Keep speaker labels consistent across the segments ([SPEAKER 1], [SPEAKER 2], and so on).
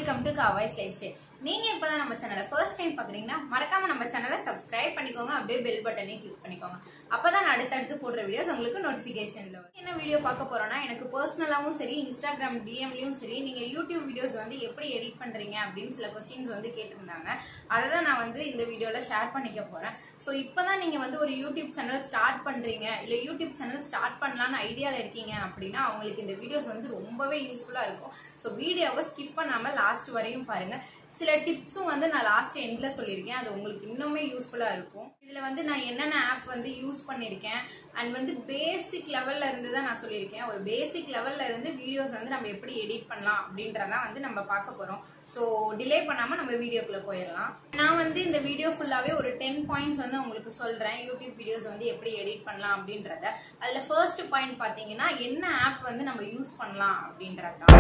[SPEAKER 1] Welcome to Kavai's life style. நீங்க இப்பதான் நம்ம சேனலை ஃபர்ஸ்ட் டைம் பாக்குறீங்கன்னா மறக்காம நம்ம சேனலை சப்ஸ்கிரைப் பண்ணிக்கோங்க, அப்படியே பெல் பட்டனையும் கிளிக் பண்ணிக்கோங்க. அப்பதான் அடுத்தடுத்து போடுற வீடியோஸ் உங்களுக்கு நோட்டிபிகேஷன்ல வரும். என்ன வீடியோ பார்க்க போறோம்னா, எனக்கு பர்சனலாவும் சரி இன்ஸ்டாகிராம் டிஎம்லயும் சரி நீங்க யூடியூப் வீடியோஸ் வந்து எப்படி எடிட் பண்றீங்க அப்படின்னு சில கொஸ்டின்ஸ் வந்து கேட்டிருந்தாங்க. அதை தான் நான் வந்து இந்த வீடியோல ஷேர் பண்ணிக்க போறேன். ஸோ இப்பதான் நீங்க வந்து ஒரு யூடியூப் சேனல் ஸ்டார்ட் பண்றீங்க, இல்ல யூடியூப் சேனல் ஸ்டார்ட் பண்ணலாம்னு ஐடியால இருக்கீங்க அப்படின்னா அவங்களுக்கு இந்த வீடியோஸ் வந்து ரொம்பவே யூஸ்ஃபுல்லா இருக்கும். ஸோ வீடியோவை ஸ்கிப் பண்ணாம லாஸ்ட் வரையும் பாருங்க. சில டிப்ஸும் வந்து நான் லாஸ்ட் எண்ட்ல சொல்லியிருக்கேன், அது உங்களுக்கு இன்னுமே யூஸ்ஃபுல்லா இருக்கும். இதுல வந்து நான் என்னென்ன ஆப் வந்து யூஸ் பண்ணிருக்கேன் அண்ட் வந்து பேசிக் லெவல்ல இருந்து தான் நான் சொல்லியிருக்கேன். ஒரு பேசிக் லெவல்ல இருந்து வீடியோஸ் வந்து நம்ம எப்படி எடிட் பண்ணலாம் அப்படின்றதான் வந்து நம்ம பார்க்க போறோம். ஸோ டிலே பண்ணாம நம்ம வீடியோக்குள்ள போயிடலாம். நான் வந்து இந்த வீடியோ ஃபுல்லாவே ஒரு 10 பாயிண்ட்ஸ் வந்து உங்களுக்கு சொல்றேன், யூடியூப் வீடியோஸ் வந்து எப்படி எடிட் பண்ணலாம் அப்படின்றத. அதுல ஃபர்ஸ்ட் பாயிண்ட் பாத்தீங்கன்னா என்ன ஆப் வந்து நம்ம யூஸ் பண்ணலாம் அப்படின்றதான்.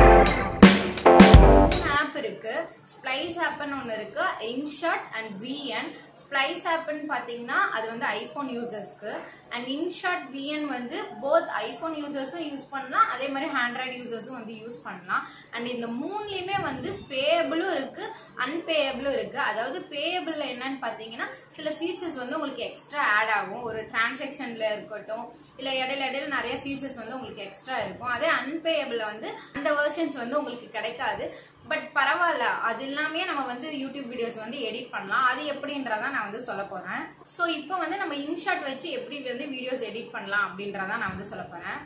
[SPEAKER 1] ஆப் இருக்கு, ஸ்ப்ளைஸ் ஆப்னு ஒன்னு இருக்கு, இன்ஷாட் அண்ட் விஎன். ஸ்ப்ளைஸ் ஆப்னு பாத்தீங்கன்னா அது வந்து ஐபோன் யூசர்ஸ்க்கு, அண்ட் இன்ஷாட் விஎன் வந்து போத் ஐபோன் யூசர்ஸும் யூஸ் பண்ணலாம், அதே மாதிரி ஆண்ட்ராய்டு யூசர்ஸும் வந்து யூஸ் பண்ணலாம். அண்ட் இந்த மூணுலயுமே வந்து பேயபிளும் இருக்கு, அன்பேயபிளும் இருக்கு. அதாவது பேயபிள்ல என்னன்னு பாத்தீங்கன்னா சில ஃபீச்சர்ஸ் வந்து உங்களுக்கு எக்ஸ்ட்ரா ஆட் ஆகும், ஒரு டிரான்சாக்ஷன்ல இருக்கட்டும், இல்ல இடையில நிறைய ஃபீச்சர்ஸ் வந்து உங்களுக்கு எக்ஸ்ட்ரா இருக்கும். அதே அன்பேயபிள்ல வந்து அந்த வெர்ஷன்ஸ் வந்து உங்களுக்கு கிடைக்காது. பட் பரவாயில்ல, அது எல்லாமே நம்ம வந்து யூடியூப் வீடியோஸ் வந்து எடிட் பண்ணலாம். அது எப்படின்றதான் நான் வந்து சொல்ல போறேன். சோ இப்போ வந்து நம்ம இன்ஷாட் வச்சு எப்படி வந்து வீடியோஸ் எடிட் பண்ணலாம் அப்படின்றதான் நான் வந்து சொல்ல போறேன்.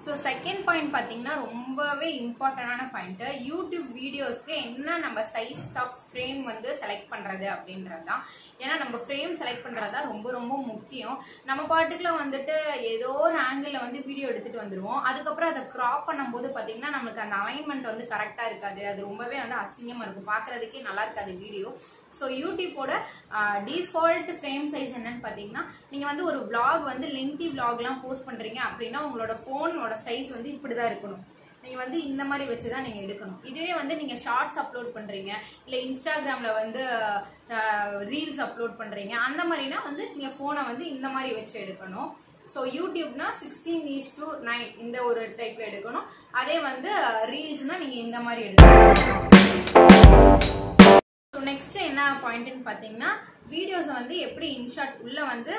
[SPEAKER 1] ஸோ செகண்ட் பாயிண்ட் பார்த்தீங்கன்னா ரொம்பவே இம்பார்ட்டன்டான பாயிண்ட், யூடியூப் வீடியோஸ்க்கு என்ன நம்ம சைஸ் ஆஃப் ஃப்ரேம் வந்து செலக்ட் பண்ணுறது அப்படின்றது தான். ஏன்னா நம்ம ஃப்ரேம் செலக்ட் பண்ணுறது தான் ரொம்ப ரொம்ப முக்கியம். நம்ம பாட்டுக்குள்ள வந்துட்டு ஏதோ ஒரு ஆங்கிளில் வந்து வீடியோ எடுத்துகிட்டு வந்துடுவோம். அதுக்கப்புறம் அதை க்ராப் பண்ணும்போது பார்த்தீங்கன்னா நம்மளுக்கு அந்த அலைன்மெண்ட் வந்து கரெக்டாக இருக்காது, அது ரொம்பவே வந்து அசிங்கமாக இருக்கும், பார்க்குறதுக்கே நல்லா இருக்காது வீடியோ. ஸோ யூடியூப்போட டிஃபால்ட் ஃப்ரேம் சைஸ் என்னன்னு பார்த்தீங்கன்னா, நீங்கள் வந்து ஒரு விளாக் வந்து லென்த்தி விளாக்லாம் போஸ்ட் பண்ணுறீங்க அப்படின்னா உங்களோட ஃபோனோட சைஸ் வந்து இப்படி தான் இருக்கணும். நீங்கள் வந்து இந்த மாதிரி வச்சு தான் நீங்கள் எடுக்கணும். இதுவே வந்து நீங்கள் ஷார்ட்ஸ் அப்லோட் பண்ணுறீங்க, இல்லை இன்ஸ்டாகிராமில் வந்து ரீல்ஸ் அப்லோட் பண்ணுறீங்க, அந்த மாதிரினா வந்து நீங்கள் ஃபோனை வந்து இந்த மாதிரி வச்சு எடுக்கணும். ஸோ யூடியூப்னா 16:9 இந்த ஒரு டைப்ல எடுக்கணும். அதே வந்து ரீல்ஸ்னா நீங்கள் இந்த மாதிரி எடுக்கணும். நெக்ஸ்ட் என்ன பாயிண்ட்னு பாத்தீங்கன்னா, வீடியோஸ் வந்து எப்படி இன்ஷாட் உள்ள வந்து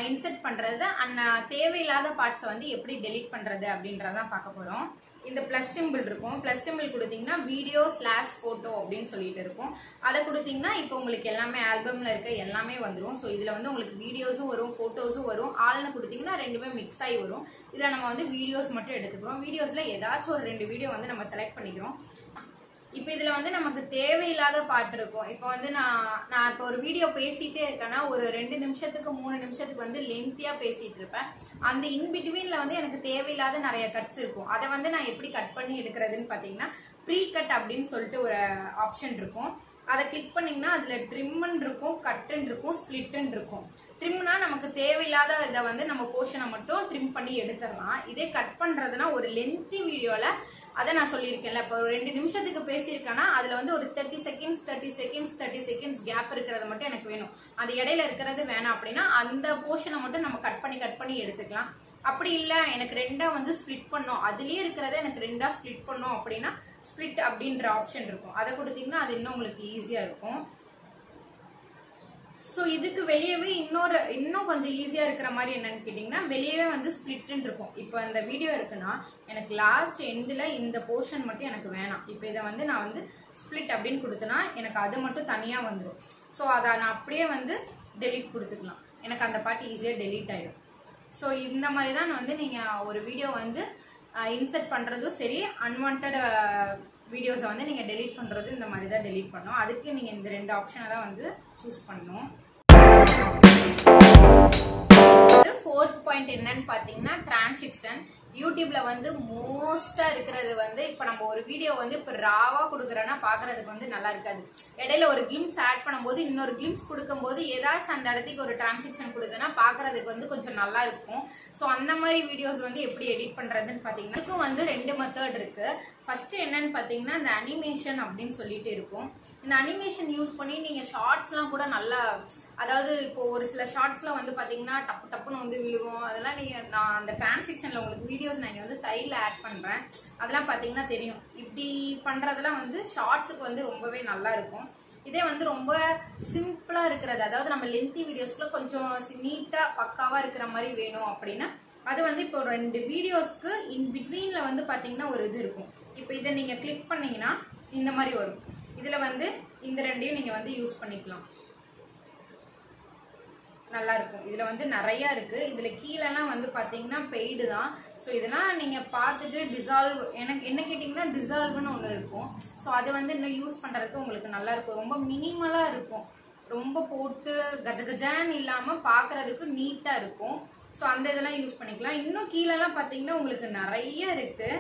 [SPEAKER 1] இன்செர்ட் பண்றது அண்ட் தேவையில்லாத பார்ட்ஸை வந்து எப்படி டெலீட் பண்றது அப்படின்றதான் பார்க்க போறோம். இந்த பிளஸ் சிம்பிள் இருக்கும், பிளஸ் சிம்பிள் கொடுத்தீங்கன்னா வீடியோ /போட்டோ அப்படின்னு சொல்லிட்டு இருக்கும். அதை கொடுத்தீங்கன்னா இப்போ உங்களுக்கு எல்லாமே ஆல்பம்ல இருக்க எல்லாமே வந்துடும். ஸோ இதுல வந்து உங்களுக்கு வீடியோஸும் வரும், போட்டோஸும் வரும். ஆள்னு கொடுத்தீங்கன்னா ரெண்டுமே மிக்ஸ் ஆகி வரும். இதில் நம்ம வந்து வீடியோஸ் மட்டும் எடுத்துக்கிறோம். வீடியோஸ்ல ஏதாச்சும் ஒரு 2 வீடியோ வந்து நம்ம செலக்ட் பண்ணிக்கிறோம். இப்போ இதுல வந்து நமக்கு தேவையில்லாத பாட்டு இருக்கும். இப்போ வந்து நான் இப்போ ஒரு வீடியோ பேசிட்டே இருக்கேன்னா ஒரு 2 நிமிஷத்துக்கு 3 நிமிஷத்துக்கு வந்து லென்த்தியா பேசிட்டு இருப்பேன். அந்த இன்பிட்வீன்ல வந்து எனக்கு தேவையில்லாத நிறைய கட்ஸ் இருக்கும். அதை வந்து நான் எப்படி கட் பண்ணி எடுக்கிறதுன்னு பாத்தீங்கன்னா, ப்ரீ கட் அப்படின்னு சொல்லிட்டு ஒரு ஆப்ஷன் இருக்கும். அதை கிளிக் பண்ணீங்கன்னா அதுல ட்ரிம்னு இருக்கும், கட்டுன்னு இருக்கும், ஸ்பிளிட்னு இருக்கும். ட்ரிம்னா நமக்கு தேவையில்லாத இதை வந்து நம்ம போர்ஷனை மட்டும் ட்ரிம் பண்ணி எடுத்துடலாம். இதே கட் பண்றதுனா ஒரு லென்த்தி வீடியோல, அதை நான் சொல்லியிருக்கேன்ல, இப்போ ஒரு 2 நிமிஷத்துக்கு பேசியிருக்கேன்னா அதுல வந்து ஒரு 30 செகண்ட்ஸ் கேப் இருக்கிறது மட்டும் எனக்கு வேணும், அது இடையில இருக்கிறது வேணாம் அப்படின்னா அந்த போர்ஷனை மட்டும் நம்ம கட் பண்ணி எடுத்துக்கலாம். அப்படி இல்ல எனக்கு 2ஆ வந்து ஸ்பிளிட் பண்ணும், அதுலயே இருக்கிறத எனக்கு 2ஆ ஸ்பிளிட் பண்ணும் அப்படின்னா ஸ்பிளிட் அப்படின்ற ஆப்ஷன் இருக்கும். அதை கொடுத்தீங்கன்னா அது இன்னும் உங்களுக்கு ஈஸியா இருக்கும். ஸோ இதுக்கு வெளியவே இன்னும் கொஞ்சம் ஈஸியா இருக்கிற மாதிரி என்னன்னு கேட்டீங்கன்னா, வெளியவே வந்து ஸ்பிளிட்னு இருக்கும். இப்போ இந்த வீடியோ இருக்குன்னா எனக்கு லாஸ்ட் எண்ட்ல இந்த போர்ஷன் மட்டும் எனக்கு வேணாம், இப்போ இதை வந்து நான் வந்து ஸ்பிளிட் அப்படின்னு கொடுத்தனா எனக்கு அது மட்டும் தனியா வந்துடும். ஸோ அதை நான் அப்படியே வந்து டெலீட் கொடுத்துக்கலாம், எனக்கு அந்த பாட்டு ஈஸியா டெலீட் ஆயிடும். ஸோ இந்த மாதிரி தான் வந்து நீங்க ஒரு வீடியோ வந்து இன்செர்ட் பண்றதும் சரி, அன்வான்ட் வீடியோஸை வந்து நீங்க டெலீட் பண்றது இந்த மாதிரி தான் டெலீட் பண்ணணும். அதுக்கு நீங்க இந்த 2 ஆப்ஷனை தான் வந்து சூஸ் பண்ணணும். ஃபோர்த் பாயிண்ட் என்னன்னு பாத்தீங்கன்னா, டிரான்சிஷன். யூடியூப்ல வந்து மோஸ்டா இருக்கிறது வந்து, இப்ப நம்ம ஒரு வீடியோ வந்து இப்ப ராவா கொடுக்குறோன்னா பாக்குறதுக்கு வந்து நல்லா இருக்காது. இடையில ஒரு கிளிம்ஸ் ஆட் பண்ணும்போது இன்னொரு கிளிம்ஸ் கொடுக்கும் போது ஏதாச்சும் அந்த இடத்துக்கு ஒரு டிரான்சிஷன் கொடுத்தனா பாக்குறதுக்கு வந்து கொஞ்சம் நல்லா இருக்கும். ஸோ அந்த மாதிரி வீடியோஸ் வந்து எப்படி எடிட் பண்றதுன்னு பாத்தீங்கன்னா, இதுக்கும் வந்து 2 மெத்தட் இருக்கு. ஃபர்ஸ்ட் என்னன்னு பாத்தீங்கன்னா, இந்த அனிமேஷன் அப்படின்னு சொல்லிட்டு இருக்கும். இந்த அனிமேஷன் யூஸ் பண்ணி நீங்க ஷார்ட்ஸ்லாம் கூட நல்லா, அதாவது இப்போ ஒரு சில ஷார்ட்ஸ்லாம் வந்து பாத்தீங்கன்னா டப்பு டப்புன்னு வந்து விழுகும். அதெல்லாம் நான் அந்த டிரான்சாக்ஷன்ல உங்களுக்கு வீடியோஸ் நான் இங்க வந்து சைட்ல ஆட் பண்றேன். அதெல்லாம் பாத்தீங்கன்னா தெரியும். இப்படி பண்றதெல்லாம் வந்து ஷார்ட்ஸுக்கு வந்து ரொம்பவே நல்லா இருக்கும். இதே வந்து ரொம்ப சிம்பிளா இருக்கிறது, அதாவது நம்ம லென்த்தி வீடியோஸ்க்குள்ள கொஞ்சம் நீட்டா பக்காவா இருக்கிற மாதிரி வேணும் அப்படின்னா அது வந்து இப்போ 2 வீடியோஸ்க்கு இன் பிட்வீன்ல வந்து பாத்தீங்கன்னா ஒரு இது இருக்கும். இப்போ இதை நீங்க கிளிக் பண்ணீங்கன்னா இந்த மாதிரி வரும். இதுல வந்து இந்த 2ஐயும் நீங்க வந்து யூஸ் பண்ணிக்கலாம். நல்லா இருக்கும். இதுல வந்து நிறைய இருக்கு. இதுல கீழெல்லாம் வந்து பாத்தீங்கன்னா பெய்டு தான். ஸோ இதெல்லாம் நீங்க பார்த்துட்டு டிசால்வ், எனக்கு என்ன கேட்டீங்கன்னா டிசால்வ்னு ஒன்று இருக்கும். ஸோ அது வந்து இன்னும் யூஸ் பண்றதுக்கு உங்களுக்கு நல்லா இருக்கும். ரொம்ப மினிமலா இருக்கும். ரொம்ப போட்டு கஜகஜான்னு இல்லாம பாக்குறதுக்கு நீட்டா இருக்கும். ஸோ அந்த இதெல்லாம் யூஸ் பண்ணிக்கலாம். இன்னும் கீழெல்லாம் பாத்தீங்கன்னா உங்களுக்கு நிறைய இருக்கு.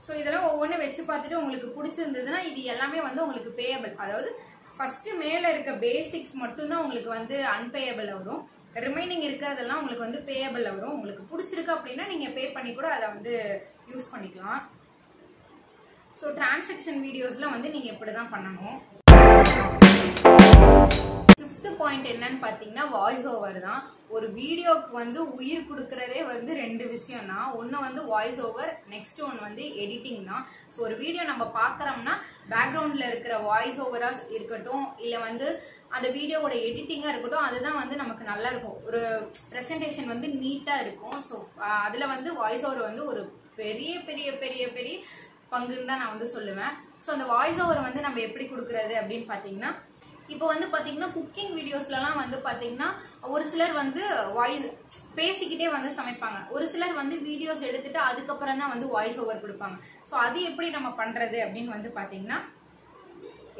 [SPEAKER 1] ஸோ இதெல்லாம் ஒவ்வொன்றும் வச்சு பார்த்துட்டு உங்களுக்கு பிடிச்சிருந்ததுன்னா இது எல்லாமே வந்து உங்களுக்கு பேயபிள். அதாவது ஃபர்ஸ்ட் மேல இருக்க பேசிக்ஸ் மட்டும் தான் உங்களுக்கு வந்து அன்பேயபிள் வரும். ரிமைனிங் இருக்கிறதெல்லாம் உங்களுக்கு வந்து பேயபிள் வரும். உங்களுக்கு பிடிச்சிருக்கு அப்படின்னா நீங்க பே பண்ணி கூட அதை வந்து யூஸ் பண்ணிக்கலாம். ஸோ டிரான்சாக்ஷன் வீடியோஸ்ல வந்து நீங்க இப்படிதான் பண்ணணும். 5th பாயிண்ட் என்னன்னு பாத்தீங்கன்னா வாய்ஸ் ஓவர் தான். ஒரு வீடியோக்கு வந்து உயிர் கொடுக்கறதே வந்து 2 விஷயம் தான். ஒன்னு வந்து வாய்ஸ் ஓவர், நெக்ஸ்ட் ஒன் வந்து எடிட்டிங் தான். ஸோ ஒரு வீடியோ நம்ம பாக்குறோம்னா பேக்ரவுண்ட்ல இருக்கிற வாய்ஸ் ஓவரா இருக்கட்டும், இல்ல வந்து அந்த வீடியோவோட எடிட்டிங்கா இருக்கட்டும், அதுதான் வந்து நமக்கு நல்லா இருக்கும். ஒரு பிரசன்டேஷன் வந்து நீட்டா இருக்கும். ஸோ அதுல வந்து வாய்ஸ் ஓவர் வந்து ஒரு பெரிய பெரிய பெரிய பெரிய பங்குன்னு தான் நான் வந்து சொல்லுவேன். ஸோ அந்த வாய்ஸ் ஓவர் வந்து நம்ம எப்படி கொடுக்கறது அப்படின்னு பாத்தீங்கன்னா, இப்போ வந்து பாத்தீங்கன்னா குக்கிங் வீடியோஸ்லாம் வந்து பாத்தீங்கன்னா ஒரு சிலர் வந்து வாய்ஸ் பேசிக்கிட்டே வந்து சமைப்பாங்க. ஒரு சிலர் வந்து வீடியோஸ் எடுத்துட்டு அதுக்கப்புறம் தான் வந்து வாய்ஸ் ஓவர் கொடுப்பாங்க. ஸோ அது எப்படி நம்ம பண்றது அப்படின்னு வந்து பாத்தீங்கன்னா,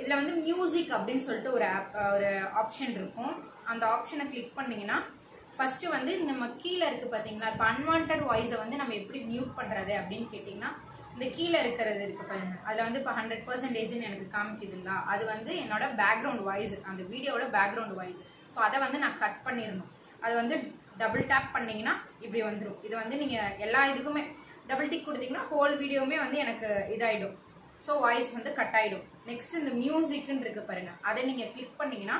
[SPEAKER 1] இதுல வந்து மியூசிக் அப்படின்னு சொல்லிட்டு ஒரு ஆப்ஷன் இருக்கும். அந்த ஆப்ஷனை கிளிக் பண்ணீங்கன்னா ஃபர்ஸ்ட் வந்து நம்ம கீழே இருக்கு பாத்தீங்களா, இப்போ அன்வான்ட் வாய்ஸை வந்து நம்ம எப்படி மியூட் பண்றது அப்படின்னு கேட்டீங்கன்னா, இந்த கீழே இருக்கிறது இருக்கு பாருங்க, அதுல வந்து இப்போ 100% எனக்கு காமிக்குதுங்களா, அது வந்து என்னோட பேக்ரவுண்ட் வாய்ஸ், அந்த வீடியோட பேக்ரவுண்ட் வாய்ஸ். ஸோ அதை வந்து நான் கட் பண்ணிடணும். அது வந்து டபுள் டேப் பண்ணீங்கன்னா இப்படி வந்துடும். இது வந்து நீங்க எல்லா இதுக்குமே டபுள் டிக் கொடுத்தீங்கன்னா ஹோல் வீடியோமே வந்து எனக்கு இதாயிடும். ஸோ வாய்ஸ் வந்து கட் ஆயிடும். நெக்ஸ்ட் இந்த மியூசிக்னு இருக்கு பாருங்க, அதை நீங்க கிளிக் பண்ணீங்கன்னா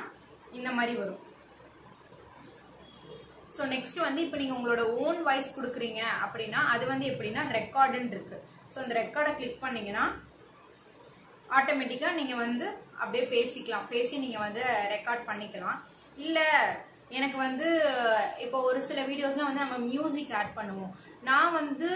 [SPEAKER 1] இந்த மாதிரி வரும். ஸோ நெக்ஸ்ட் வந்து இப்போ நீங்க உங்களோட ஓன் வாய்ஸ் கொடுக்குறீங்க அப்படின்னா அது வந்து எப்படின்னா ரெக்கார்டுன்னு இருக்கு. ஸோ இந்த ரெக்கார்டை கிளிக் பண்ணீங்கன்னா ஆட்டோமேட்டிக்கா நீங்க வந்து அப்படியே பேசிக்கலாம். பேசி நீங்க வந்து ரெக்கார்ட் பண்ணிக்கலாம். இல்ல எனக்கு வந்து இப்போ ஒரு சில வீடியோஸ்லாம் வந்து நம்ம மியூசிக் ஆட் பண்ணுவோம். நான் வந்து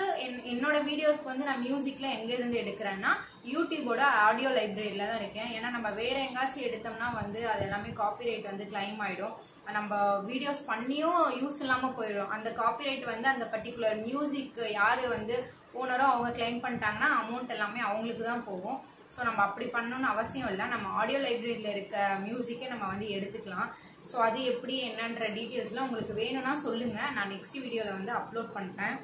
[SPEAKER 1] என்னோட வீடியோஸ்க்கு வந்து நான் மியூசிக்ல எங்க இருந்து எடுக்கிறேன்னா யூடியூபோட ஆடியோ லைப்ரரியில தான் இருக்கேன். ஏன்னா நம்ம வேற எங்காச்சும் எடுத்தோம்னா வந்து அது எல்லாமே காப்பிரைட் வந்து கிளைம் ஆயிடும். நம்ம வீடியோஸ் பண்ணியும் யூஸ் இல்லாம போயிடும். அந்த காப்பிரைட் வந்து அந்த பர்டிகுலர் மியூசிக் யாரு வந்து ஓனரோ அவங்க கிளைம் பண்ணிட்டாங்கன்னா அமௌண்ட் எல்லாமே அவங்களுக்கு தான் போகும். ஸோ நம்ம அப்படி பண்ணணும்னு அவசியம் இல்லை. நம்ம ஆடியோ லைப்ரரியில இருக்க மியூசிக்கை நம்ம வந்து எடுத்துக்கலாம். ஸோ அது எப்படி என்னன்ற டீட்டெயில்ஸ்லாம் உங்களுக்கு வேணும்னா சொல்லுங்க, நான் நெக்ஸ்ட் வீடியோவில் வந்து அப்லோட் பண்ணுறேன்.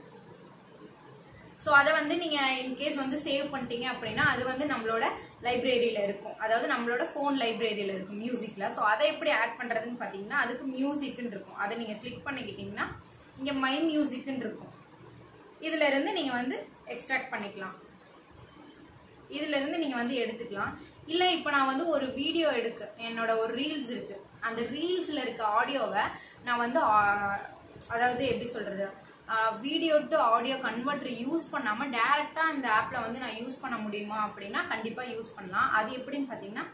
[SPEAKER 1] ஸோ அதை வந்து நீங்கள் இன்கேஸ் வந்து சேவ் பண்ணிட்டீங்க அப்படின்னா அது வந்து நம்மளோட லைப்ரரியில் இருக்கும். அதாவது நம்மளோட ஃபோன் லைப்ரரியில் இருக்கும் மியூசிக்கில். ஸோ அதை எப்படி ஆட் பண்ணுறதுன்னு பார்த்தீங்கன்னா அதுக்கு மியூசிக்னு இருக்கும். அதை நீங்கள் கிளிக் பண்ணிக்கிட்டீங்கன்னா இங்கே மை மியூசிக்னு இருக்கும். இதுல இருந்து நீங்கள் வந்து எக்ஸ்ட்ராக்ட் பண்ணிக்கலாம். இதுல இருந்து நீங்கள் வந்து எடுத்துக்கலாம். இல்லை இப்போ நான் வந்து ஒரு வீடியோ என்னோட ஒரு ரீல்ஸ் இருக்கு, அந்த ரீல்ஸ்ல இருக்க ஆடியோவை நான் வந்து அதாவது எப்படி சொல்றது, video to audio converter use பண்ணாம டைரக்டா இந்த ஆப்ல வந்து நான் யூஸ் பண்ண முடியுமா அப்படின்னா கண்டிப்பா யூஸ் பண்ணலாம். அது எப்படின்னு பாத்தீங்கன்னா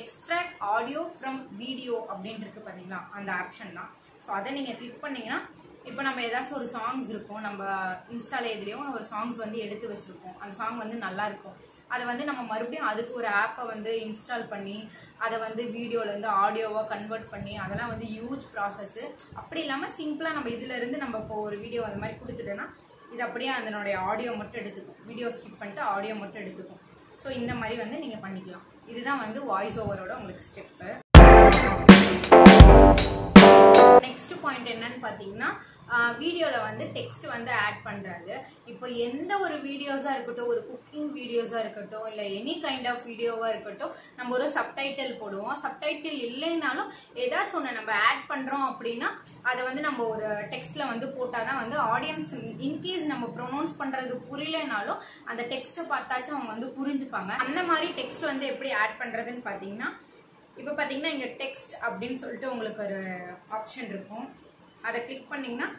[SPEAKER 1] எக்ஸ்ட்ராக்ட் ஆடியோ ஃப்ரம் வீடியோ அப்படின்னு இருக்கு பாத்தீங்களா, அந்த ஆப்ஷன் தான். ஸோ அதை நீங்க கிளிக் பண்ணீங்கன்னா இப்போ நம்ம ஏதாச்சும் ஒரு சாங்ஸ் இருக்கும், நம்ம இன்ஸ்டால எதுலயும் ஒரு சாங்ஸ் வந்து எடுத்து வச்சிருப்போம், அந்த சாங் வந்து நல்லா இருக்கும், அதை வந்து நம்ம மறுபடியும் அதுக்கு ஒரு ஆப்பை வந்து இன்ஸ்டால் பண்ணி அதை வந்து வீடியோலேருந்து ஆடியோவாக கன்வெர்ட் பண்ணி அதெல்லாம் வந்து ஹியூஜ் ப்ராசஸ்ஸு. அப்படி இல்லாமல் சிம்பிளாக நம்ம இதுலேருந்து நம்ம இப்போ ஒரு வீடியோ அந்த மாதிரி கொடுத்துட்டோன்னா இது அப்படியே அதனுடைய ஆடியோ மட்டும் எடுத்துக்கும், வீடியோ ஸ்கிப் பண்ணிட்டு ஆடியோ மட்டும் எடுத்துக்கும். ஸோ இந்த மாதிரி வந்து நீங்கள் பண்ணிக்கலாம். இதுதான் வந்து வாய்ஸ் ஓவரோட உங்களுக்கு ஸ்டெப்பு. நெக்ஸ்ட் பாயிண்ட் என்னன்னு பார்த்தீங்கன்னா வீடியோல வந்து டெக்ஸ்ட் வந்து ஆட் பண்றது. இப்போ எந்த ஒரு வீடியோஸா இருக்கட்டும், ஒரு குக்கிங் வீடியோஸா இருக்கட்டும், இல்ல எனி கைண்ட் ஆஃப் வீடியோவா இருக்கட்டும், நம்ம ஒரு சப்டைட்டில் போடுவோம். சப்டைட்டில் இல்லைனாலும் ஏதாச்சும் ஒன்று நம்ம ஆட் பண்றோம் அப்படின்னா அதை வந்து நம்ம ஒரு டெக்ஸ்ட்ல வந்து போட்டாதான் வந்து ஆடியன்ஸ்க்கு இன்கேஸ் நம்ம ப்ரொனவுன்ஸ் பண்றது புரியலனாலும் அந்த டெக்ஸ்ட்டை பார்த்தாச்சும் அவங்க வந்து புரிஞ்சுப்பாங்க. அந்த மாதிரி டெக்ஸ்ட் வந்து எப்படி ஆட் பண்றதுன்னு பாத்தீங்கன்னா இப்போ பார்த்தீங்கன்னா இங்கே டெக்ஸ்ட் அப்படின்னு சொல்லிட்டு உங்களுக்கு ஒரு ஆப்ஷன் இருக்கும். அதை கிளிக் பண்ணிங்கன்னா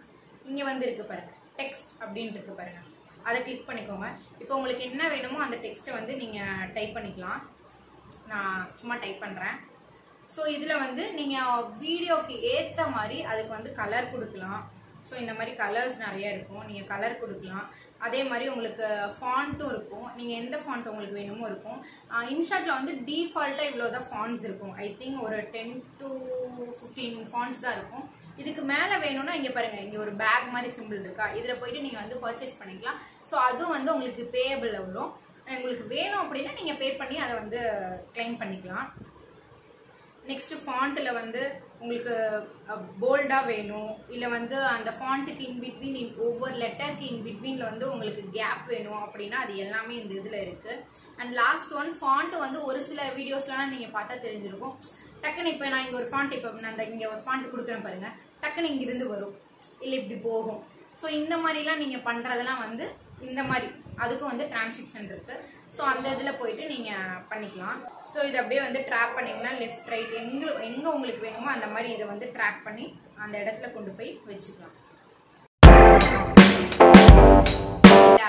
[SPEAKER 1] இங்கே வந்து இருக்கு பாருங்க, டெக்ஸ்ட் அப்படின்னு இருக்கு பாருங்க, அதை கிளிக் பண்ணிக்கோங்க. இப்போ உங்களுக்கு என்ன வேணுமோ அந்த டெக்ஸ்ட்டை வந்து நீங்கள் டைப் பண்ணிக்கலாம். நான் சும்மா டைப் பண்ணுறேன். ஸோ இதில் வந்து நீங்கள் வீடியோக்கு ஏற்ற மாதிரி அதுக்கு வந்து கலர் கொடுக்கலாம். ஸோ இந்த மாதிரி கலர்ஸ் நிறைய இருக்கும், நீங்கள் கலர் கொடுக்கலாம். அதே மாதிரி உங்களுக்கு ஃபாண்ட்டும் இருக்கும், நீங்கள் எந்த ஃபாண்ட் உங்களுக்கு வேணுமோ இருக்கும். இன்ஷாட்டில் வந்து டீஃபால்ட்டாக இவ்வளோ தான் ஃபாண்ட்ஸ் இருக்கும். ஐ திங்க் ஒரு 10 to 15 ஃபாண்ட்ஸ் தான் இருக்கும். இதுக்கு மேலே வேணும்னா இங்கே பாருங்கள், இங்கே ஒரு பேக் மாதிரி சிம்பிள் இருக்கா, இதில் போயிட்டு நீங்கள் வந்து பர்ச்சேஸ் பண்ணிக்கலாம். ஸோ அதுவும் வந்து உங்களுக்கு பேயபிள் வரும். உங்களுக்கு வேணும் அப்படின்னா நீங்கள் பே பண்ணி அதை வந்து கிளைம் பண்ணிக்கலாம். நெக்ஸ்ட் ஃபாண்ட்டில் வந்து உங்களுக்கு போல்டாக வேணும், இல்லை வந்து அந்த ஃபாண்ட்டுக்கு இன்பிட்வீன் ஒவ்வொரு லெட்டருக்கு இன்பிட்வீனில் வந்து உங்களுக்கு கேப் வேணும் அப்படின்னா அது எல்லாமே இந்த இதில் இருக்குது. அண்ட் லாஸ்ட் ஒன் ஃபாண்ட் வந்து ஒரு சில வீடியோஸ்லாம் நீங்கள் பார்த்தா தெரிஞ்சிருக்கும். டக்குன்னு இப்போ நான் இங்கே ஒரு ஃபாண்ட், இப்போ நான் இங்கே ஒரு ஃபாண்ட் கொடுக்குறேன் பாருங்க, டக்குன்னு இங்கிருந்து வரும், இல்லை இப்படி போகும். ஸோ இந்த மாதிரிலாம் நீங்கள் பண்ணுறதெல்லாம் வந்து இந்த மாதிரி அதுக்கும் வந்து டிரான்சாக்ஷன் இருக்கு. ஸோ அந்த இதில் போயிட்டு நீங்கள் பண்ணிக்கலாம். ஸோ இது அப்படியே வந்து ட்ராக் பண்ணிங்கன்னா லெஃப்ட் ரைட் எங்கே உங்களுக்கு வேணுமோ அந்த மாதிரி இதை வந்து ட்ராக் பண்ணி அந்த இடத்துல கொண்டு போய் வச்சுக்கலாம்.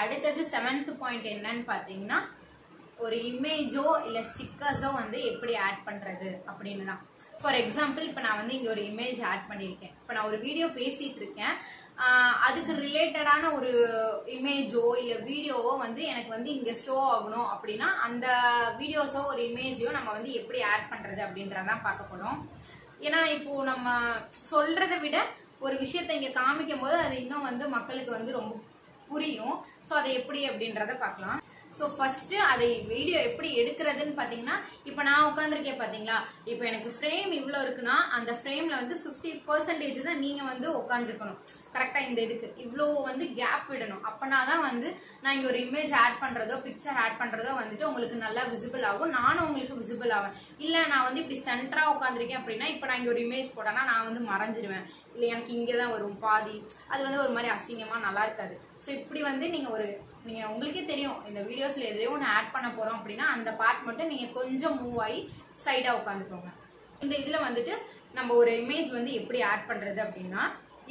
[SPEAKER 1] அடுத்தது 7th பாயிண்ட் என்னன்னு பார்த்தீங்கன்னா, ஒரு இமேஜோ இல்லை ஸ்டிக்கர்ஸோ வந்து எப்படி ஆட் பண்ணுறது அப்படின்னு தான். ஃபார் எக்ஸாம்பிள் இப்போ நான் வந்து இங்கே ஒரு இமேஜ் ஆட் பண்ணியிருக்கேன். இப்போ நான் ஒரு வீடியோ பேசிகிட்டு இருக்கேன், அதுக்கு ரிலேட்டடான ஒரு இமேஜோ இல்லை வீடியோவோ வந்து எனக்கு வந்து இங்கே ஷோ ஆகணும் அப்படின்னா அந்த வீடியோஸோ ஒரு இமேஜோ நம்ம வந்து எப்படி ஆட் பண்ணுறது அப்படின்றதான் பார்க்க போகிறோம். ஏன்னா இப்போது நம்ம சொல்கிறத விட ஒரு விஷயத்தை இங்கே காமிக்கும் போது அது இன்னும் வந்து மக்களுக்கு வந்து ரொம்ப புரியும். ஸோ அதை எப்படி அப்படின்றத பார்க்கலாம். ஸோ ஃபர்ஸ்ட் அதை வீடியோ எப்படி எடுக்கிறதுன்னு பார்த்தீங்கன்னா, இப்போ நான் உட்காந்துருக்கேன் பார்த்தீங்களா, இப்போ எனக்கு ஃப்ரேம் இவ்வளோ இருக்குன்னா அந்த ஃப்ரேமில் வந்து 50% தான் நீங்கள் வந்து உட்காந்துருக்கணும் கரெக்டாக. இந்த இதுக்கு இவ்வளோ வந்து கேப் விடணும். அப்போனா தான் வந்து நான் இங்கே ஒரு இமேஜ் ஆட் பண்ணுறதோ பிக்சர் ஆட் பண்ணுறதோ வந்துட்டு உங்களுக்கு நல்லா விசிபிள் ஆகும், நானும் உங்களுக்கு விசிபிள் ஆவேன். இல்லை நான் வந்து இப்படி சென்டராக உட்காந்துருக்கேன் அப்படின்னா, இப்போ நான் இங்கே ஒரு இமேஜ் போட்டேன்னா நான் வந்து மறைஞ்சிருவேன், இல்லை எனக்கு இங்கே தான் வரும் பாதி, அது வந்து ஒரு மாதிரி அசிங்கமாக நல்லா இருக்காது. ஸோ இப்படி வந்து நீங்கள் உங்களுக்கே தெரியும், இந்த வீடியோஸில் எதுலையோ ஒன்று ஆட் பண்ண போகிறோம் அப்படின்னா அந்த பார்ட் மட்டும் நீங்கள் கொஞ்சம் மூவ் ஆகி சைடாக உட்காந்துக்கோங்க. இந்த இதில் வந்துட்டு நம்ம ஒரு இமேஜ் வந்து எப்படி ஆட் பண்ணுறது அப்படின்னா,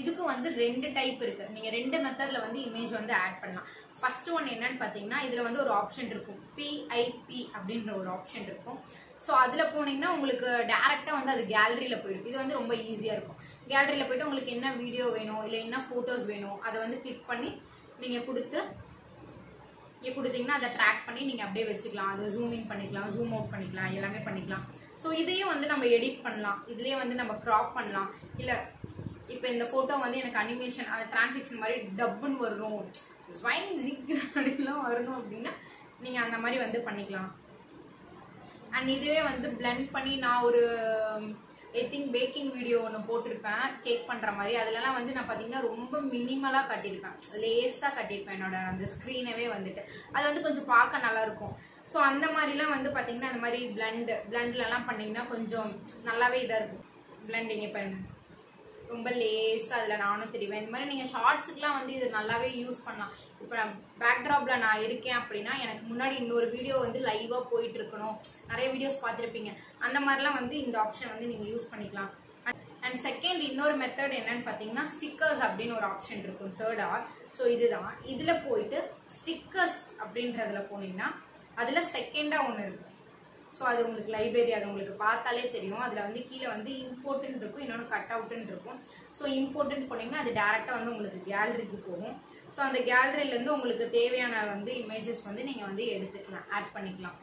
[SPEAKER 1] இதுக்கும் வந்து 2 டைப் இருக்குது. நீங்கள் 2 மெத்தடில் வந்து இமேஜ் வந்து ஆட் பண்ணலாம். ஃபர்ஸ்ட் ஒன் என்னன்னு பார்த்தீங்கன்னா, இதில் வந்து ஒரு ஆப்ஷன் இருக்கும், PIP அப்படின்ற ஒரு ஆப்ஷன் இருக்கும். ஸோ அதில் போனீங்கன்னா உங்களுக்கு டேரெக்டாக வந்து அது கேலரியில் போயிடும். இது வந்து ரொம்ப ஈஸியாக இருக்கும். கேலரியில் போய்ட்டு உங்களுக்கு என்ன வீடியோ வேணும் இல்லை என்ன ஃபோட்டோஸ் வேணும் அதை வந்து கிளிக் பண்ணி நீங்கள் கொடுத்தீங்கன்னா அதை ட்ராக் பண்ணி நீங்கள் அப்படியே வச்சுக்கலாம். அதை ஜூம் இன் பண்ணிக்கலாம், ஜூம் அவுட் பண்ணிக்கலாம், எல்லாமே பண்ணிக்கலாம். ஸோ இதையும் வந்து நம்ம எடிட் பண்ணலாம், இதுலேயே வந்து நம்ம க்ராப் பண்ணலாம். இல்லை இப்போ இந்த ஃபோட்டோ வந்து எனக்கு அனிமேஷன் அந்த டிரான்சாக்ஷன் மாதிரி டப்புன்னு வரணும், ஸ்வைங் ஜிக் அப்படின்லாம் வரணும் அப்படின்னா நீங்கள் அந்த மாதிரி வந்து பண்ணிக்கலாம். அண்ட் இதுவே வந்து பிளெண்ட் பண்ணி நான் ஒரு ஐ திங்க் பேக்கிங் வீடியோ ஒன்று போட்டிருப்பேன் கேக் பண்ணுற மாதிரி. அதிலலாம் வந்து நான் பார்த்தீங்கன்னா ரொம்ப மினிமலாக கட்டியிருப்பேன், லேஸாக கட்டியிருப்பேன் என்னோட அந்த ஸ்க்ரீனவே வந்துட்டு. அது வந்து கொஞ்சம் பார்க்க நல்லாயிருக்கும். ஸோ அந்த மாதிரிலாம் வந்து பார்த்தீங்கன்னா அந்த மாதிரி பிளண்ட்லலாம் பண்ணிங்கன்னா கொஞ்சம் நல்லாவே இதாக இருக்கும். பிளண்டிங் பாருங்க ரொம்ப லேஸாக அதில் நானும் தெரிவேன். இந்த மாதிரி நீங்கள் ஷார்ட்ஸுக்கெலாம் வந்து இது நல்லாவே யூஸ் பண்ணலாம். இப்போ நான் பேக்ட்ராப்பில் நான் இருக்கேன் அப்படின்னா எனக்கு முன்னாடி இன்னொரு வீடியோ வந்து லைவாக போயிட்டு இருக்கணும், நிறைய வீடியோஸ் பார்த்துருப்பீங்க, அந்த மாதிரிலாம் வந்து இந்த ஆப்ஷன் வந்து நீங்கள் யூஸ் பண்ணிக்கலாம். அண்ட் செகண்ட் இன்னொரு மெத்தட் என்னன்னு பார்த்தீங்கன்னா, ஸ்டிக்கர்ஸ் அப்படின்னு ஒரு ஆப்ஷன் இருக்கும், 3rd ஆர். ஸோ இதுதான், இதில் போயிட்டு ஸ்டிக்கர்ஸ் அப்படின்றதுல போனீங்கன்னா அதில் செகண்டாக ஒன்று இருக்கும். ஸோ அது உங்களுக்கு லைப்ரரி, அது உங்களுக்கு பார்த்தாலே தெரியும். அதில் வந்து கீழே வந்து இம்போர்ட்னு இருக்கும், இன்னொன்று கட் அவுட்டுன்னு இருக்கும். ஸோ இம்போர்ட்னு போனீங்கன்னா அது டேரெக்டாக வந்து உங்களுக்கு கேலரிக்கு போகும். ஸோ அந்த கேலரியிலேருந்து உங்களுக்கு தேவையான வந்து இமேஜஸ் வந்து நீங்கள் வந்து எடுத்துக்கலாம், ஆட் பண்ணிக்கலாம்.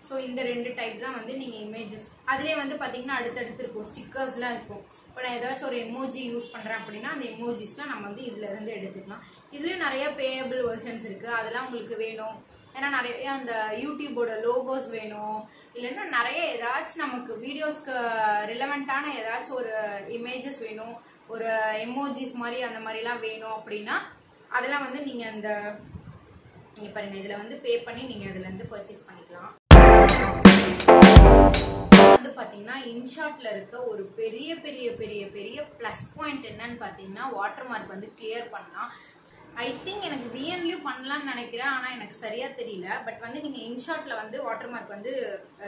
[SPEAKER 1] ஸோ இந்த 2 டைப் தான் வந்து நீங்கள் இமேஜஸ். அதிலே வந்து பார்த்தீங்கன்னா அடுத்தடுத்து இருக்கும், ஸ்டிக்கர்ஸ்லாம் இருக்கும். இப்போ நான் ஏதாச்சும் ஒரு எமோஜி யூஸ் பண்ணுறேன் அப்படின்னா அந்த எமோஜிஸ்லாம் நம்ம வந்து இதில் இருந்து எடுத்துக்கலாம். இதுலேயும் நிறைய பேயபிள் வெர்ஷன்ஸ் இருக்குது, அதெல்லாம் உங்களுக்கு வேணும். ஏன்னா நிறைய அந்த யூடியூபோட லோகோஸ் வேணும், இல்லைன்னா நிறைய ஏதாச்சும் நமக்கு வீடியோஸ்க்கு ரிலவெண்ட்டான ஏதாச்சும் ஒரு இமேஜஸ் வேணும், ஒரு எமோஜிஸ் மாதிரி அந்த மாதிரிலாம் வேணும் அப்படின்னா அதெல்லாம் வந்து நீங்கள் நீங்கள் பாருங்கள் இதில் வந்து பே பண்ணி நீங்கள் இதுலேருந்து பர்ச்சேஸ் பண்ணிக்கலாம். வந்து பார்த்தீங்கன்னா இன்ஷாட்டில் இருக்க ஒரு பெரிய பெரிய பெரிய பெரிய ப்ளஸ் பாயிண்ட் என்னன்னு பார்த்தீங்கன்னா, வாட்டர் மார்க் வந்து கிளியர் பண்ணலாம். ஐ திங்க் எனக்கு விஎன்லயும் பண்ணலாம்னு நினைக்கிறேன், ஆனால் எனக்கு சரியா தெரியல. பட் வந்து நீங்கள் இன்ஷார்ட்ல வந்து வாட்டர் மார்க் வந்து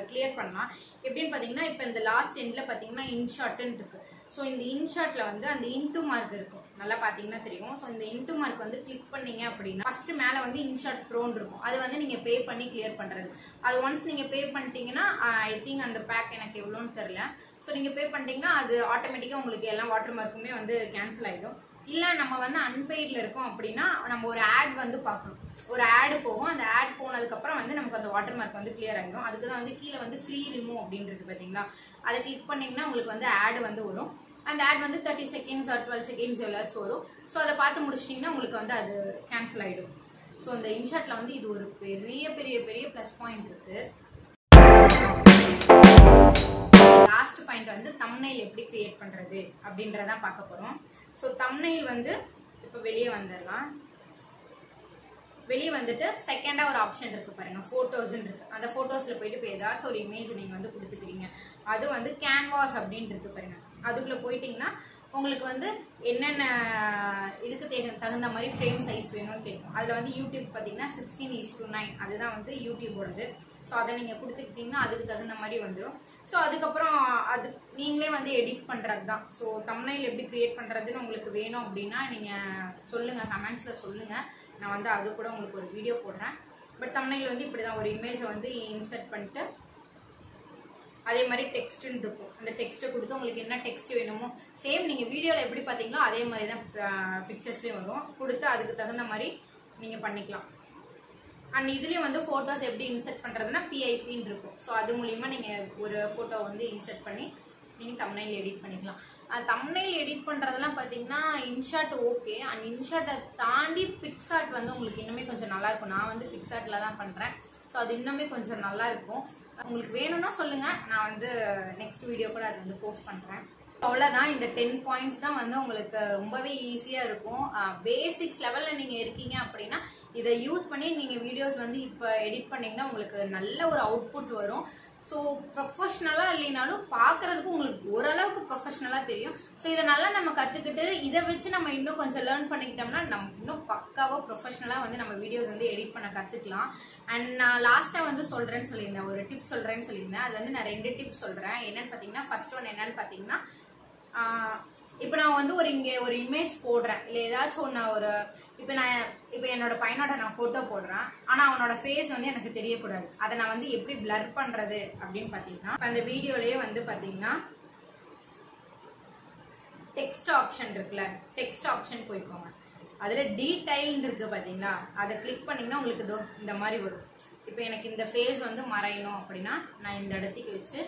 [SPEAKER 1] கிளியர் பண்ணலாம். எப்படின்னு பார்த்தீங்கன்னா, இப்போ இந்த லாஸ்ட் எண்ட்ல பார்த்தீங்கன்னா இன்ஷார்ட்னு இருக்கு. ஸோ இந்த இன்ஷார்ட்ல வந்து அந்த இன்டூ மார்க் இருக்கும், நல்லா பார்த்தீங்கன்னா தெரியும். ஸோ இந்த இன்டூ மார்க் வந்து கிளிக் பண்ணீங்க அப்படின்னா ஃபர்ஸ்ட் மேலே வந்து இன்ஷார்ட் ப்ரோன் இருக்கும், அது வந்து நீங்கள் பே பண்ணி கிளியர் பண்ணுறது. அது ஒன்ஸ் நீங்கள் பே பண்ணிட்டீங்கன்னா ஐ திங்க் அந்த பேக் எனக்கு எவ்வளோன்னு தெரியல. ஸோ நீங்கள் பே பண்ணிட்டீங்கன்னா அது ஆட்டோமேட்டிக்காக உங்களுக்கு எல்லா வாட்டர் மார்க்குமே வந்து கேன்சல் ஆகிடும். இல்லை நம்ம வந்து அன்பெய்டில் இருக்கோம் அப்படின்னா நம்ம ஒரு ஆட் வந்து பார்க்கணும், ஒரு ஆடு போகும். அந்த ஆட் போனதுக்கப்புறம் வந்து நமக்கு அந்த வாட்டர் மார்க் வந்து கிளியர் ஆகிடும். அதுக்கு தான் வந்து கீழே வந்து ஃப்ரீ ரிமூவ் அப்படின்னு இருக்கு பார்த்தீங்களா, அதை கிளிக் பண்ணிங்கன்னா உங்களுக்கு வந்து ஆடு வந்து வரும். அந்த ஆட் வந்து 30 செகண்ட்ஸ் ஆர் 12 செகண்ட்ஸ் எவ்வளோச்சும் வரும். ஸோ அதை பார்த்து முடிச்சிட்டிங்கன்னா உங்களுக்கு வந்து அது கேன்சல் ஆகிடும். ஸோ இந்த இன்ஷார்ட்ல வந்து இது ஒரு பெரிய பெரிய பெரிய ப்ளஸ் பாயிண்ட் இருக்கு. லாஸ்ட் பாயிண்ட் வந்து தம்ப்நெயில் எப்படி கிரியேட் பண்ணுறது அப்படின்றதான் பார்க்க போகிறோம். ஸோ தம்ப்நெயில் வந்து இப்போ வெளியே வந்துடலாம். வெளியே வந்துட்டு செகண்டாக ஒரு ஆப்ஷன் இருக்கு பாருங்க, ஃபோட்டோஸ்ன்னு இருக்கு. அந்த ஃபோட்டோஸில் போயிட்டு இப்போ ஏதாச்சும் ஒரு இமேஜ் நீங்கள் வந்து கொடுத்துக்கிறீங்க, அது வந்து கேன்வாஸ் அப்படின்னு இருக்கு பாருங்க. அதுக்குள்ளே போயிட்டீங்கன்னா உங்களுக்கு வந்து என்னென்ன இதுக்கு தகுந்த மாதிரி ஃப்ரேம் சைஸ் வேணும்னு கேட்கும். அதில் வந்து யூடியூப் பார்த்தீங்கன்னா 16:9 அதுதான் வந்து யூடியூபோடது. ஸோ அதை நீங்கள் கொடுத்துக்கிட்டிங்கன்னா அதுக்கு தகுந்த மாதிரி வந்துடும். ஸோ அதுக்கப்புறம் அது நீங்களே வந்து எடிட் பண்ணுறது தான். ஸோ தம்ப்நெயில் எப்படி கிரியேட் பண்ணுறதுன்னு உங்களுக்கு வேணும் அப்படின்னா நீங்கள் சொல்லுங்கள், கமெண்ட்ஸில் சொல்லுங்கள். நான் வந்து அது கூட உங்களுக்கு ஒரு வீடியோ போடுறேன். பட் தம்ப்நெயில் வந்து இப்படி தான் ஒரு இமேஜை வந்து இன்சர்ட் பண்ணிட்டு அதே மாதிரி டெக்ஸ்ட்னு இருக்கும். அந்த டெக்ஸ்ட்டை கொடுத்து உங்களுக்கு என்ன டெக்ஸ்ட் வேணுமோ சேம் நீங்கள் வீடியோவில் எப்படி பார்த்தீங்களோ அதே மாதிரி தான் பிக்சர்ஸ்லேயும் வரும். கொடுத்து அதுக்கு தகுந்த மாதிரி நீங்கள் பண்ணிக்கலாம். அண்ட் இதுலேயும் வந்து ஃபோட்டோஸ் எப்படி இன்சர்ட் பண்ணுறதுன்னா பிஐபின்னு இருக்கும். ஸோ அது மூலிமா நீங்கள் ஒரு ஃபோட்டோ வந்து இன்சர்ட் பண்ணி நீங்கள் தம்ப்நெயில் எடிட் பண்ணிக்கலாம். தம்ப்நெயில் எடிட் பண்ணுறதெல்லாம் பார்த்தீங்கன்னா இன்ஷாட் ஓகே. அண்ட் இன்ஷாட்டை தாண்டி பிக்சார்ட் வந்து உங்களுக்கு இன்னுமே கொஞ்சம் நல்லாயிருக்கும். நான் வந்து பிக்சார்ட்டில் தான் பண்ணுறேன். ஸோ அது இன்னுமே கொஞ்சம் நல்லாயிருக்கும். உங்களுக்கு வேணும்னா சொல்லுங்கள், நான் வந்து நெக்ஸ்ட் வீடியோ கூட அது வந்து போஸ்ட் பண்ணுறேன். அவ்வளோதான். இந்த 10 பாயிண்ட்ஸ் தான் வந்து உங்களுக்கு ரொம்பவே ஈஸியாக இருக்கும். பேசிக்ஸ் லெவலில் நீங்கள் இருக்கீங்க அப்படின்னா இதை யூஸ் பண்ணி நீங்கள் வீடியோஸ் வந்து இப்போ எடிட் பண்ணிங்கன்னா உங்களுக்கு நல்ல ஒரு அவுட்புட் வரும். ஸோ ப்ரொஃபஷ்னலாக இல்லைனாலும் பார்க்குறதுக்கு உங்களுக்கு ஓரளவுக்கு ப்ரொஃபஷ்னலாக தெரியும். ஸோ இதை நல்லா நம்ம கற்றுக்கிட்டு இதை வச்சு நம்ம இன்னும் கொஞ்சம் லேர்ன் பண்ணிக்கிட்டோம்னா நம்ம இன்னும் பக்காவாக ப்ரொஃபஷ்னலாக வந்து நம்ம வீடியோஸ் வந்து எடிட் பண்ண கற்றுக்கலாம். அண்ட் நான் லாஸ்ட்டாக வந்து சொல்கிறேன்னு சொல்லியிருந்தேன், ஒரு டிப்ஸ் சொல்கிறேன்னு சொல்லியிருந்தேன். அது வந்து நான் 2 டிப்ஸ் சொல்கிறேன். என்னென்னு பார்த்தீங்கன்னா, ஃபர்ஸ்ட் ஒன் என்னன்னு பார்த்தீங்கன்னா, இப்போ நான் வந்து இங்கே ஒரு இமேஜ் போடுறேன், இல்லை ஏதாச்சும் ஒன்று ஒரு இப்போ என்னோட பையனோட நான் ஃபோட்டோ போடுறேன், ஆனால் அவனோட ஃபேஸ் வந்து எனக்கு தெரியக்கூடாது. அதை நான் வந்து எப்படி பிளர் பண்ணுறது அப்படின்னு பார்த்தீங்கன்னா, அந்த வீடியோலேயே வந்து பார்த்தீங்கன்னா டெக்ஸ்ட் ஆப்ஷன் இருக்குல்ல, டெக்ஸ்ட் ஆப்ஷன் போய்க்கோங்க. அதில் டீடைல்னு இருக்குது பார்த்தீங்களா, அதை கிளிக் பண்ணிங்கன்னா உங்களுக்கு இதோ இந்த மாதிரி வரும். இப்போ எனக்கு இந்த ஃபேஸ் வந்து மறையணும் அப்படின்னா நான் இந்த இடத்துக்கு வச்சு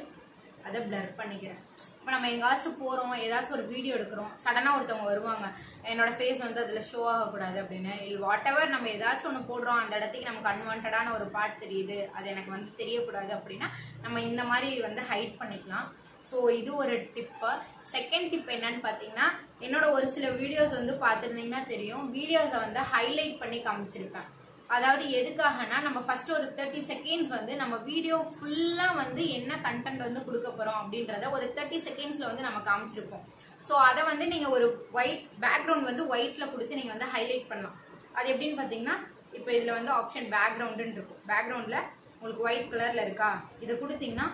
[SPEAKER 1] அதை பிளர் பண்ணிக்கிறேன். இப்போ நம்ம எங்காச்சும் போகிறோம், ஏதாச்சும் ஒரு வீடியோ எடுக்கிறோம், சடனாக ஒருத்தவங்க வருவாங்க, என்னோட ஃபேஸ் வந்து அதில் ஷோ ஆகக்கூடாது அப்படின்னு, இல்லை வாட் எவர் நம்ம ஏதாச்சும் ஒன்று போடுறோம், அந்த இடத்துக்கு நமக்கு அன்வான்டான ஒரு பார்ட் தெரியுது, அது எனக்கு வந்து தெரியக்கூடாது அப்படின்னா நம்ம இந்த மாதிரி வந்து ஹைட் பண்ணிக்கலாம். ஸோ இது ஒரு டிப்பு. செகண்ட் டிப் என்னன்னு பார்த்தீங்கன்னா, என்னோட ஒரு சில வீடியோஸ் வந்து பார்த்துருந்தீங்கன்னா தெரியும், வீடியோஸை வந்து ஹைலைட் பண்ணி காமிச்சிருப்பேன். அதாவது எதுக்காகனா, நம்ம ஃபர்ஸ்ட் ஒரு 30 செகண்ட்ஸ் வந்து நம்ம வீடியோ ஃபுல்லா வந்து என்ன கண்டென்ட் வந்து கொடுக்க போறோம் அப்படின்றத ஒரு 30 செகண்ட்ஸ்ல வந்து நம்ம காமிச்சிருப்போம். ஸோ அதை வந்து நீங்க ஒரு ஒயிட் பேக்ரவுண்ட் வந்து ஒயிட்ல கொடுத்து நீங்க வந்து ஹைலைட் பண்ணலாம். அது எப்படின்னு பார்த்தீங்கன்னா, இப்போ இதுல வந்து ஆப்ஷன் பேக்ரவுண்டுன்னு இருக்கும். பேக்ரவுண்ட்ல உங்களுக்கு ஒயிட் கலர்ல இருக்கா, இதை கொடுத்தீங்கன்னா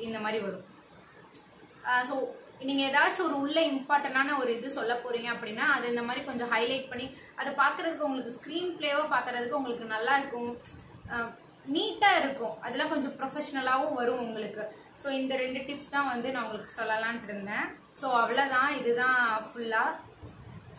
[SPEAKER 1] இந்த மாதிரி வரும். ஸோ நீங்க ஏதாச்சும் ஒரு உள்ள இம்பார்ட்டன்டான ஒரு இது சொல்ல போறீங்க அப்படின்னா அது இந்த மாதிரி கொஞ்சம் ஹைலைட் பண்ணி அதை பார்க்கறதுக்கு உங்களுக்கு ஸ்க்ரீன் பிளேவா பார்க்கறதுக்கு உங்களுக்கு நல்லா இருக்கும், நீட்டா இருக்கும், அதெல்லாம் கொஞ்சம் ப்ரொஃபஷனலாகவும் வரும் உங்களுக்கு. ஸோ இந்த 2 டிப்ஸ் தான் வந்து நான் உங்களுக்கு சொல்லலான்ட்டு இருந்தேன். ஸோ அவ்வளோதான், இதுதான் ஃபுல்லா.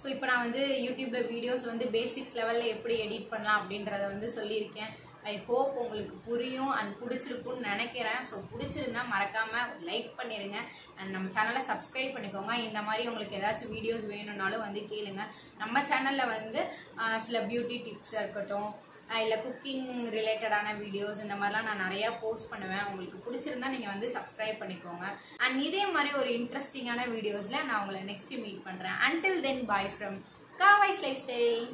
[SPEAKER 1] ஸோ இப்போ நான் வந்து யூடியூப்ல வீடியோஸ் வந்து பேசிக்ஸ் லெவலில் எப்படி எடிட் பண்ணலாம் அப்படின்றத வந்து சொல்லியிருக்கேன். ஐ ஹோப் உங்களுக்கு புரியும் அண்ட் பிடிச்சிருக்குன்னு நினைக்கிறேன். ஸோ பிடிச்சிருந்தா மறக்காம லைக் பண்ணிடுங்க அண்ட் நம்ம சேனலை சப்ஸ்கிரைப் பண்ணிக்கோங்க. இந்த மாதிரி உங்களுக்கு ஏதாச்சும் வீடியோஸ் வேணும்னாலும் வந்து கேளுங்க. நம்ம சேனலில் வந்து சில பியூட்டி டிப்ஸ் இருக்கட்டும், இல்லை குக்கிங் ரிலேட்டடான வீடியோஸ், இந்த மாதிரிலாம் நான் நிறையா போஸ்ட் பண்ணுவேன். உங்களுக்கு பிடிச்சிருந்தா நீங்கள் வந்து சப்ஸ்கிரைப் பண்ணிக்கோங்க. அண்ட் இதே மாதிரி ஒரு இன்ட்ரெஸ்டிங்கான வீடியோஸில் நான் உங்களை நெக்ஸ்ட் மீட் பண்ணுறேன். Until then, bye from Kavai's life style.